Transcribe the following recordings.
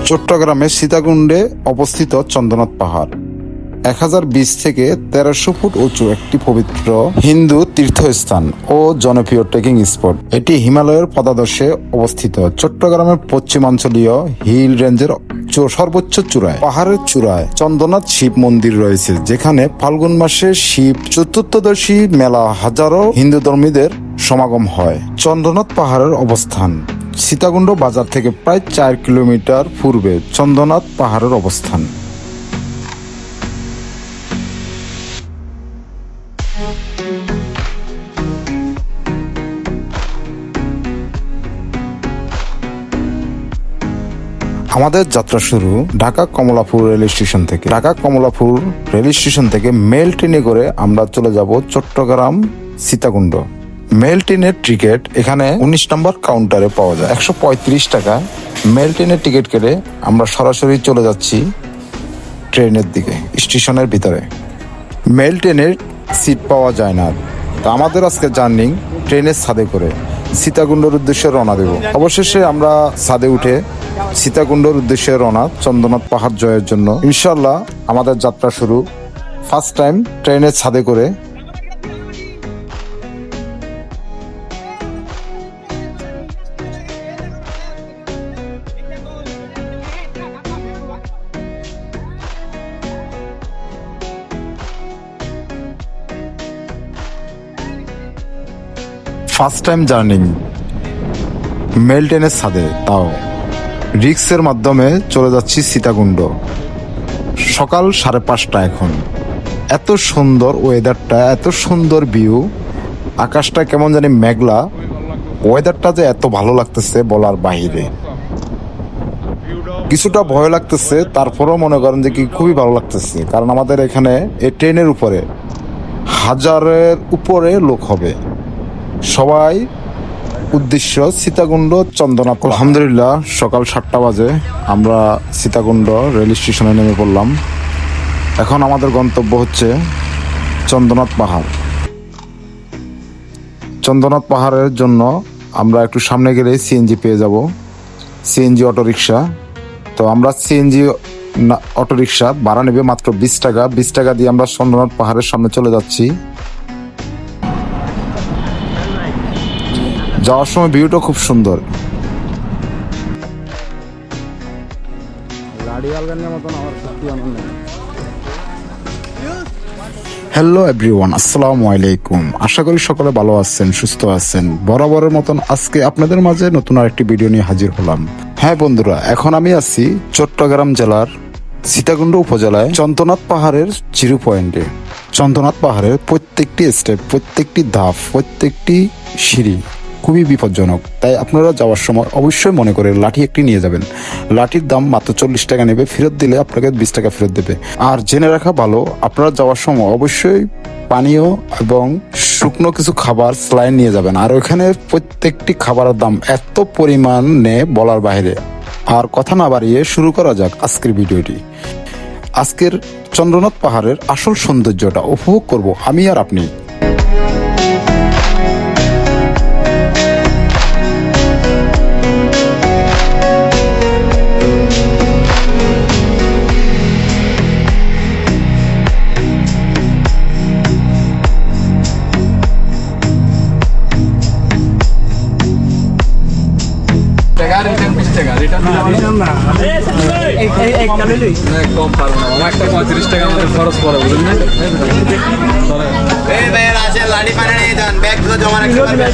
চট্টগ্রামের সীতাকুণ্ডে অবস্থিত চন্দ্রনাথ পাহাড় 1020 থেকে 1300 ফুট উঁচু একটি পবিত্র হিন্দু তীর্থস্থান ও জনপ্রিয় ট্রেকিং স্পট। এটি হিমালয়ের পদাদর্শে অবস্থিত চট্টগ্রামের পশ্চিমাঞ্চলীয় হিল রেঞ্জের সর্বোচ্চ চূড়ায়। পাহাড়ের চূড়ায় চন্দ্রনাথ শিব মন্দির রয়েছে, যেখানে ফাল্গুন মাসে শিব চতুর্থদশী মেলা হাজারো হিন্দু ধর্মীদের সমাগম হয়। চন্দ্রনাথ পাহাড়ের অবস্থান সীতাকুণ্ড বাজার থেকে প্রায় 4 কিলোমিটার পূর্বে চন্দ্রনাথ পাহাড়ের অবস্থান। আমাদের যাত্রা শুরু ঢাকা কমলাপুর রেল স্টেশন থেকে। ঢাকা কমলাপুর রেল স্টেশন থেকে মেল ট্রেনে করে আমরা চলে যাব চট্টগ্রাম সীতাকুণ্ড। মেল ট্রেনের টিকিট এখানে 19 নম্বর কাউন্টারে পাওয়া যায়। 135 টাকা মেল ট্রেনের টিকিট কেটে আমরা সরাসরি চলে যাচ্ছি ট্রেনের দিকে। স্টেশনের ভিতরে মেল ট্রেনের সিট পাওয়া যায় না, তা আমাদের আজকে জার্নি ট্রেনের ছাদে করে সীতাকুণ্ডের উদ্দেশ্যে রওনা দেব। অবশেষে আমরা ছাদে উঠে সীতাকুণ্ডের উদ্দেশ্যে রওনা চন্দ্রনাথ পাহাড় জয়ের জন্য। ইনশাল্লাহ আমাদের যাত্রা শুরু ফার্স্ট টাইম ট্রেনের ছাদে করে। ফার্স্ট টাইম জার্নি মেল ট্রেনের ছাদে, তাও রিক্সের মাধ্যমে চলে যাচ্ছি সীতাকুণ্ড। সকাল 5:30 এখন। এত সুন্দর ওয়েদারটা, এত সুন্দর ভিউ, আকাশটা কেমন জানি মেঘলা, ওয়েদারটা যে এত ভালো লাগতেছে বলার বাহিরে। কিছুটা ভয় লাগতেছে, তারপরেও মনে করেন যে কি খুবই ভালো লাগতেছে, কারণ আমাদের এখানে এই ট্রেনের উপরে 1000-এর উপরে লোক হবে। সবাই উদ্দেশ্য সীতাকুণ্ড চন্দ্রনাথ। আলহামদুলিল্লাহ সকাল 7টা বাজে আমরা সীতাকুণ্ড রেল স্টেশনে নেমে পড়লাম। এখন আমাদের গন্তব্য হচ্ছে চন্দ্রনাথ পাহাড়। চন্দ্রনাথ পাহাড়ের জন্য আমরা একটু সামনে গেলে সিএনজি পেয়ে যাব, সিএনজি অটোরিকশা। তো আমরা সিএনজি অটোরিকশা ভাড়া নেবে মাত্র 20 টাকা। 20 টাকা দিয়ে আমরা চন্দ্রনাথ পাহাড়ের সামনে চলে যাচ্ছি। যাওয়ার সময় ভিউটা খুব সুন্দর। হ্যালো এভরিওয়ান, আসসালামু আলাইকুম। আশা করি সকলে ভালো আছেন, সুস্থ আছেন। বরাবরের মতন আজকে আপনাদের মাঝে নতুন আরেকটি ভিডিও নিয়ে হাজির হলাম। হ্যাঁ বন্ধুরা, এখন আমি আছি চট্টগ্রাম জেলার সীতাকুণ্ড উপজেলায় চন্দ্রনাথ পাহাড়ের জিরো পয়েন্টে। চন্দ্রনাথ পাহাড়ের প্রত্যেকটি স্টেপ, প্রত্যেকটি ধাপ, প্রত্যেকটি সিঁড়ি খুবই বিপজ্জনক। তাই আপনারা যাওয়ার সময় অবশ্যই মনে করে লাঠি একটি নিয়ে যাবেন। লাঠির দাম মাত্র 40 টাকা নেবে, ফেরত দিলে আপনাকে 20 টাকা ফেরত দেবে। আর জেনে রাখা ভালো, আপনারা যাওয়ার সময় অবশ্যই পানীয় এবং শুকনো কিছু খাবার স্যালাইন নিয়ে যাবেন। আর ওখানে প্রত্যেকটি খাবারের দাম এত পরিমাণে বলার বাইরে। আর কথা না বাড়িয়ে শুরু করা যাক আজকের ভিডিওটি। আজকের চন্দ্রনাথ পাহাড়ের আসল সৌন্দর্যটা উপভোগ করব আমি আর আপনি। কম পারবো না, একটা 35 টাকা আমাদের খরচ পড়ে, বুঝলেন না? লাড়ি পানি নিয়ে যান, ব্যাগ জমা রাখতে পারবেন।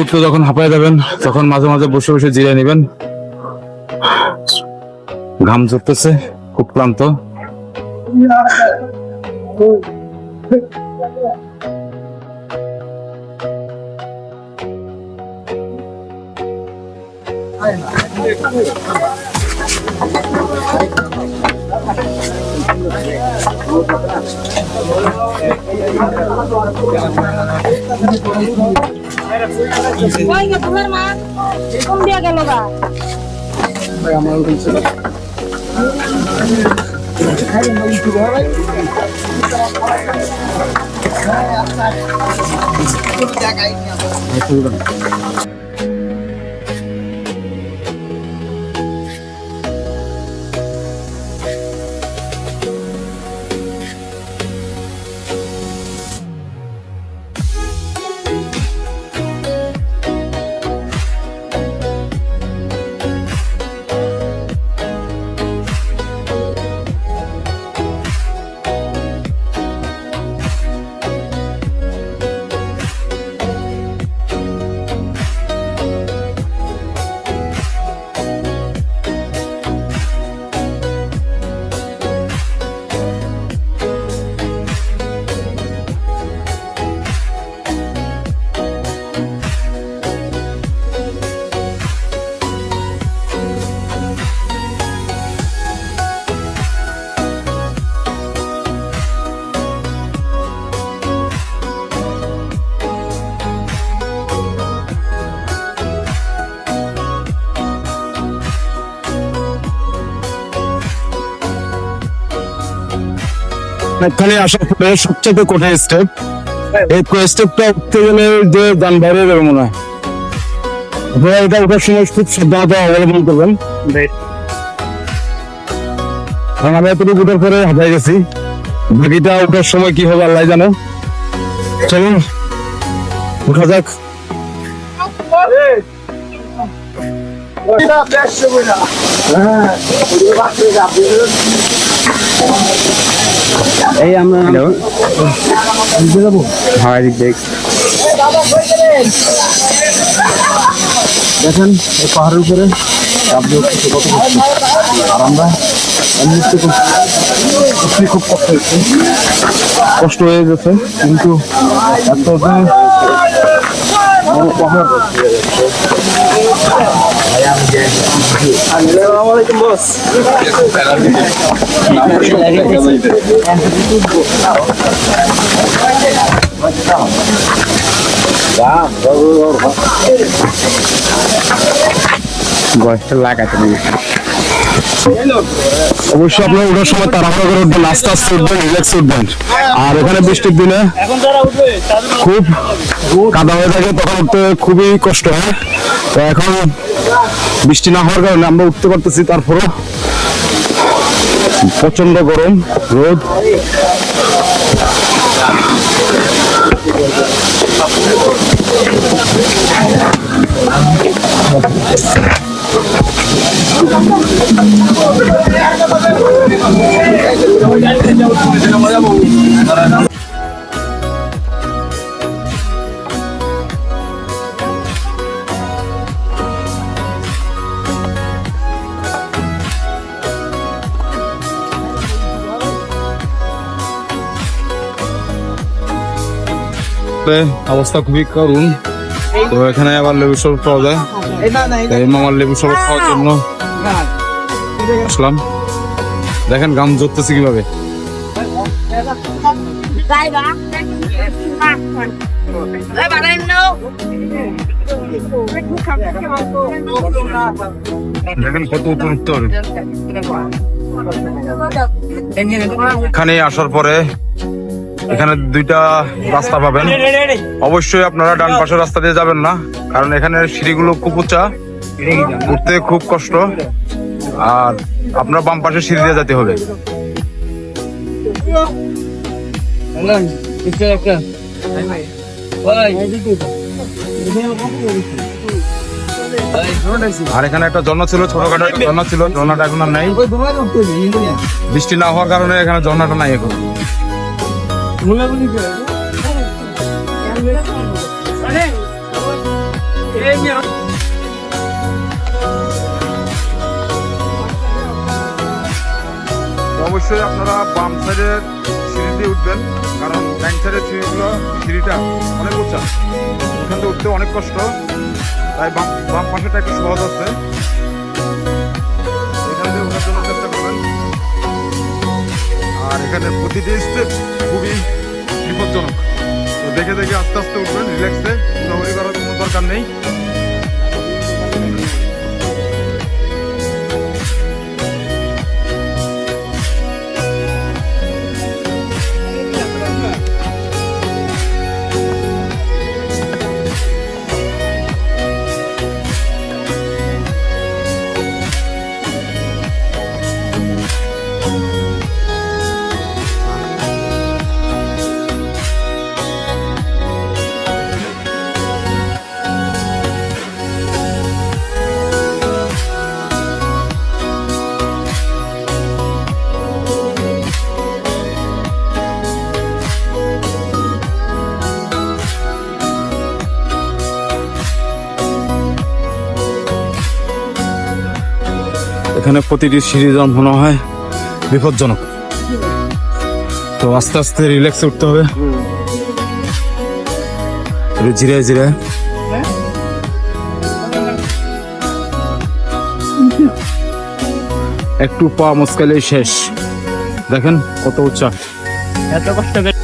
উঠতে উঠতে যখন হাঁপায় যাবেন তখন মাঝে মাঝে বসে বসে জিরে নেবেন। ঘাম ঝরতেছে, খুব ক্লান্ত। ওই যে তোমার মা কোন দিয়া গেল গা এখানে আসার পরে সবচেয়ে কঠিন স্টেপ, এই স্টেপটা উঠতে গেলে যে যান বাইরে যাবে মনে হয়। আপনারা এটা ওঠার সময় খুব সাবধানতা অবলম্বন করবেন, কারণ আমি এতটুকু উঠার পরে হাঁপাই গেছি। বাকিটা উঠার সময় কি হবে আল্লাহ জানে। চলুন উঠা যাক। এই আমরা যাবো। হ্যাঁ দেখ দেখেন এই পাহাড়ের উপরে কত আর আমরা খুব কষ্ট হয়ে গেছে, কিন্তু এত পাহাড়। আসসালামাইকুম বস। অবশ্যই আপনার ওঠার সময় তাড়াহুড়ো করে উঠবেন, আস্তে আস্তে উঠবেন, রিল্যাক্স উঠবেন। আর এখানে বৃষ্টির দিনে খুব কাদা হয়ে থাকে, তখন উঠতে খুবই কষ্ট হয়। তো এখন বৃষ্টি না হওয়ার কারণে আমরা উঠতে পারতেছি, তারপরও প্রচন্ড গরম রোদ। অবস্থা খুবই করুন। তো এখানে আবার লেবু শরবত পাওয়া যায়, তাই মামার লেবু শরবত খাওয়ার জন্য আসলাম। দেখেন গাম জ্বরতেছে কিভাবে। দেখেন কত উপর উঠতে হবে। এখানে আসার পরে এখানে দুইটা রাস্তা পাবেন। অবশ্যই আপনারা ডান পাশের রাস্তা দিয়ে যাবেন না, কারণ এখানে সিঁড়িগুলো খুব উঁচা, উঠতে খুব কষ্ট। আর আপনার বাম পাশে সিঁড়ি দিয়ে যেতে হবে। আর এখানে একটা ঝর্ণা ছিল, ছোটখাটো একটা ঝর্ণা ছিল, ঝর্ণাটা এখন আর নাই। বৃষ্টি না হওয়ার কারণে এখানে ঝর্ণাটা নাই এখন। তো অবশ্যই আপনারা বাম সাইডের সিঁড়ি দিয়ে উঠবেন, কারণ ডান সাইডের সিঁড়িটা অনেক উঁচা, ওখান থেকে উঠতে অনেক কষ্ট, তাই বাম বাম পাশেটা একটু সহজ আছে, এখান থেকে ওঠার জন্য চেষ্টা করবেন। আর এখানে প্রতিটি স্টেপ খুবই বিপজ্জনক, তো দেখে দেখে আস্তে আস্তে উঠবেন, রিল্যাক্সে, ঘোরাঘুরি করার কোনো দরকার নেই। এখানে প্রতিটি সিঁড়ি যেমন মনে হয় বিপজ্জনক, তো আস্তে আস্তে রিল্যাক্সে উঠতে হবে, ধীরে ধীরে। একটু পা মুচকালেই শেষ, দেখেন কত উঁচা। এত কষ্ট করে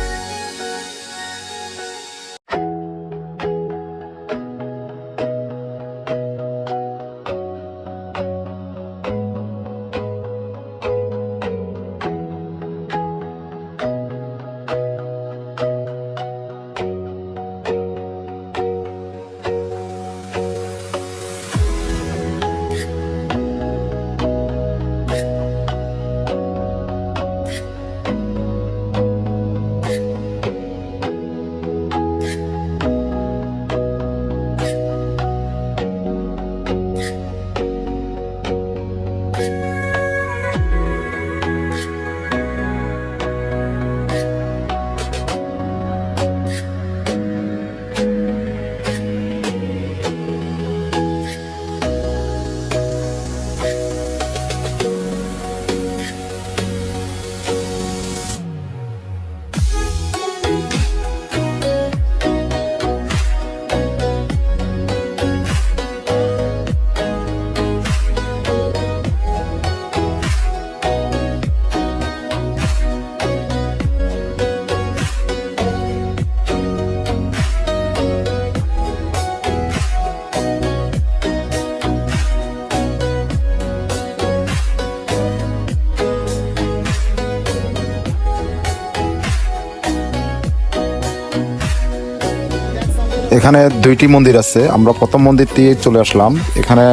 এখানে দুইটি মন্দির আছে, আমরা প্রথম মন্দির দিয়ে চলে আসলাম। এখানে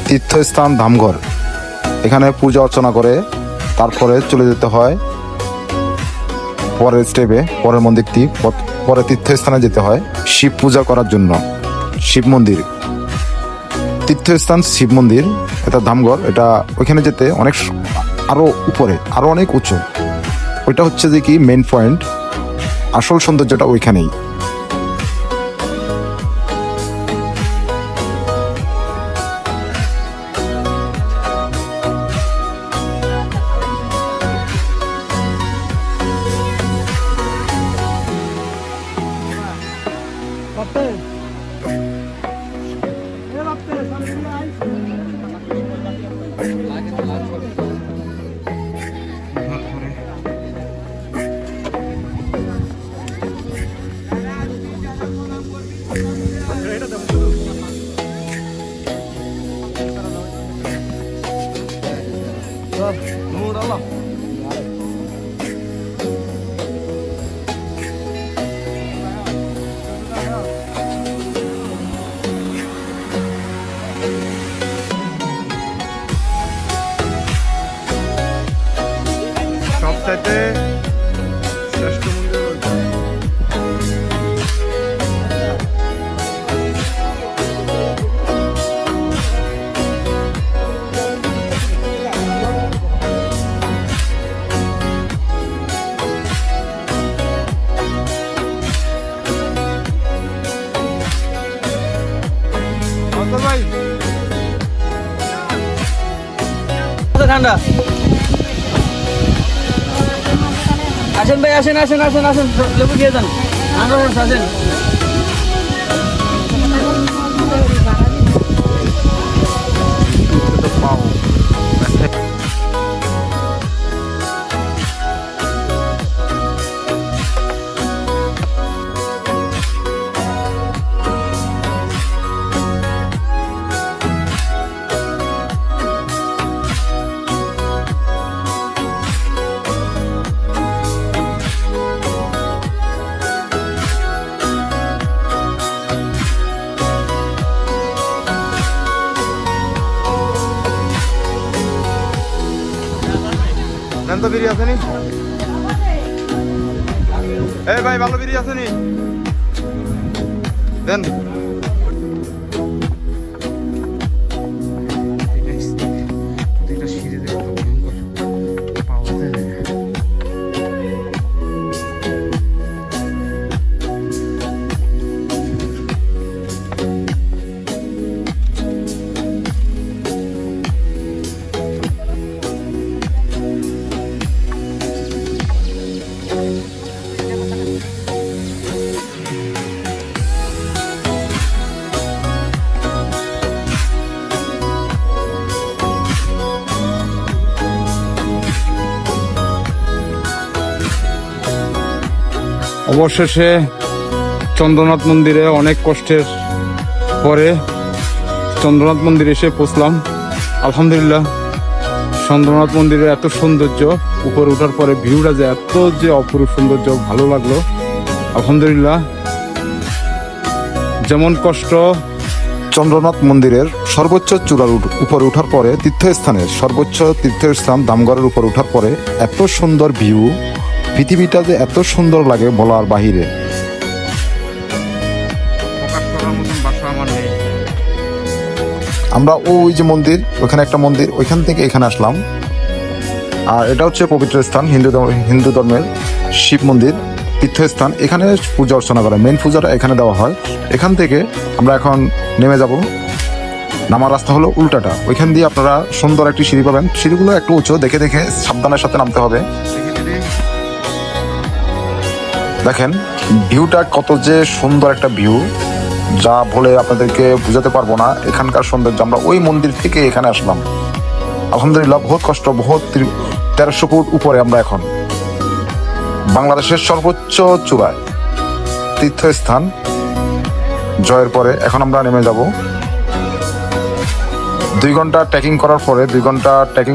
তীর্থস্থান ধামঘর, এখানে পূজা অর্চনা করে তারপরে চলে যেতে হয় পরের স্টেপে, পরের মন্দিরটি, পরে তীর্থস্থানে যেতে হয় শিব পূজা করার জন্য। শিব মন্দির, তীর্থস্থান শিব মন্দির, এটা ধামঘর, এটা ওইখানে যেতে অনেক আরো উপরে, আরো অনেক উঁচু। ওইটা হচ্ছে যে কি মেইন পয়েন্ট, আসল সৌন্দর্যটা ওইখানেই। সবচাইতে শ্রেষ্ঠ মন্দির ওইটা। মতো ঠান্ডা। আসেন ভাই, আসেন আসেন আসেন আসেন, লেবু খেয়ে যান, আনারস আসেন। দেন তো বিড়ি আছে নি? এই ভাই ভালো বিড়ি আছে নি? দেন। অবশেষে চন্দ্রনাথ মন্দিরে অনেক কষ্টের পরে চন্দ্রনাথ মন্দিরে এসে পৌঁছলাম। আলহামদুলিল্লাহ, চন্দ্রনাথ মন্দিরের এত সৌন্দর্য, উপরে ওঠার পরে ভিউটা যে এত যে অপরূপ সৌন্দর্য, ভালো লাগলো। আলহামদুলিল্লাহ, যেমন কষ্ট চন্দ্রনাথ মন্দিরের সর্বোচ্চ চূড়ার উপরে ওঠার পরে তীর্থস্থানের সর্বোচ্চ তীর্থস্থান দামগড়ের উপর ওঠার পরে এত সুন্দর ভিউ, পৃথিবীটা যে এত সুন্দর লাগে বলার বাহিরে। প্রকাশ করার মতন ভাষা আমার নেই। আমরা ওই যে মন্দির, ওখানে একটা মন্দির, ওইখান থেকে এখানে আসলাম। আর এটা হচ্ছে পবিত্র স্থান, হিন্দু ধর্মের শিব মন্দির, তীর্থস্থান। এখানে পূজা অর্চনা করে, মেন পূজাটা এখানে দেওয়া হয়। এখান থেকে আমরা এখন নেমে যাব। নামার রাস্তা হলো উল্টাটা, ওইখান দিয়ে আপনারা সুন্দর একটি সিঁড়ি পাবেন। সিঁড়িগুলো একটু উঁচু, দেখে দেখে সাবধানের সাথে নামতে হবে। দেখেন ভিউটা কত যে সুন্দর একটা ভিউ, যা বলে আপনাদেরকে বুঝাতে পারবো না এখানকার সৌন্দর্য। আমরা ওই মন্দির থেকে এখানে আসলাম। আলহামদুলিল্লাহ, বহুত কষ্ট, বহুত 1300 ফুট উপরে আমরা এখন বাংলাদেশের সর্বোচ্চ চূড়ায় তীর্থস্থান জয়ের পরে এখন আমরা নেমে যাব। 2 ঘন্টা ট্রেকিং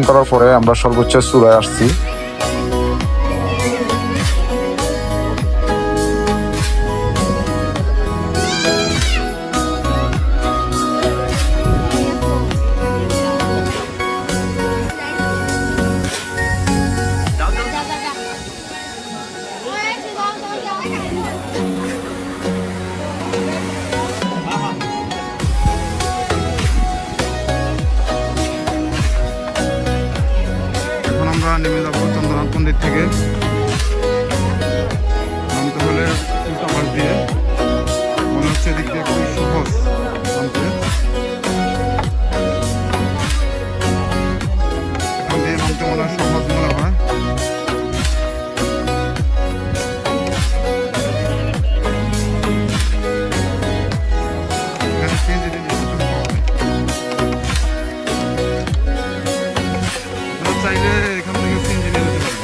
করার পরে আমরা সর্বোচ্চ চূড়ায় আসছি। এখন আমরা নেমে যাবো চন্দ্রনাথ মন্দির থেকে। নামতে হলে উল্টা পাশ দিয়ে, মনে হচ্ছে এদিক দিয়ে খুবই সহজ নামতে। এখান দিয়ে নামতে মনে হয় সহজ মনে হয়। এখানে সিএনজি চাইলে এখান থেকে সিএনজি নিয়ে যেতে পারেন।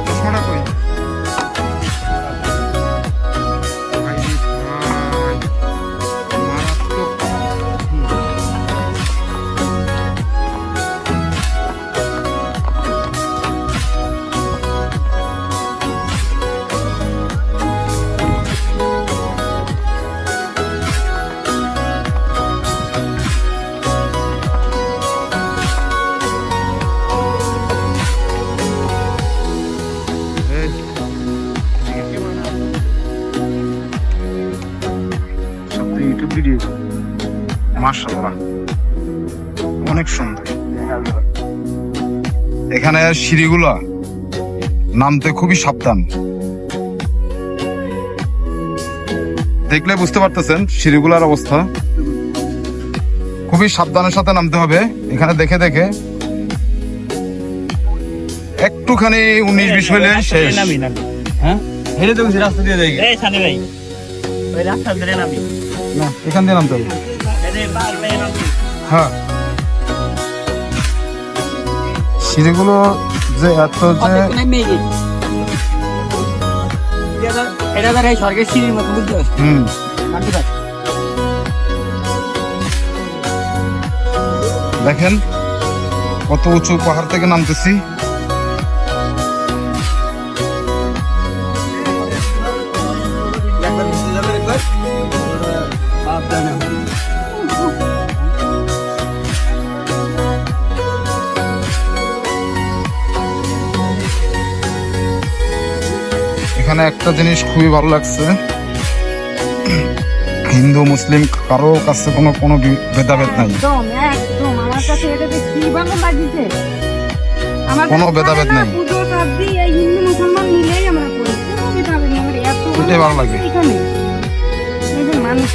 চশমাটা কই? ভাই রে ভাই, মারাত্মক। ইউটিউব ভিডিও, মাশাআল্লাহ অনেক সুন্দর। এখানে সিঁড়িগুলা নামতে খুবই সাবধান। দেখলে বুঝতে পারতেছেন সিঁড়িগুলোর অবস্থা। খুবই সাবধানের সাথে নামতে হবে এখানে, দেখে দেখে। একটুখানি 19-20 হইলে শেষ। হ্যাঁ হেঁটে তো রাস্তা দিয়ে যাই এই সানি ভাই ওই রাস্তা ধরে নামি না, এখান দিয়ে নামতে হবে। এই পার পেয়ে নামি হ্যাঁ, সিঁড়িগুলো যে এত যে এটা ধর এই স্বর্গের সিঁড়ির মতো বুঝতে পারছি। দেখেন কত উঁচু পাহাড় থেকে নামতেছি। এখানে একটা জিনিস খুবই ভালো লাগছে, হিন্দু মুসলিম কারো কাছে কোনো ভেদাভেদ নাই, একদম একদম আমার কাছে এটা কি ভালো লাগছে। কোনো ভেদাভেদ নাই। পুজো পাবদি এই হিন্দু মুসলমান মিলেই আমরা করি, কোনো ভেদাভেদ নেই। আমার এত এটাই ভালো লাগে। এখানে এই যে মানুষ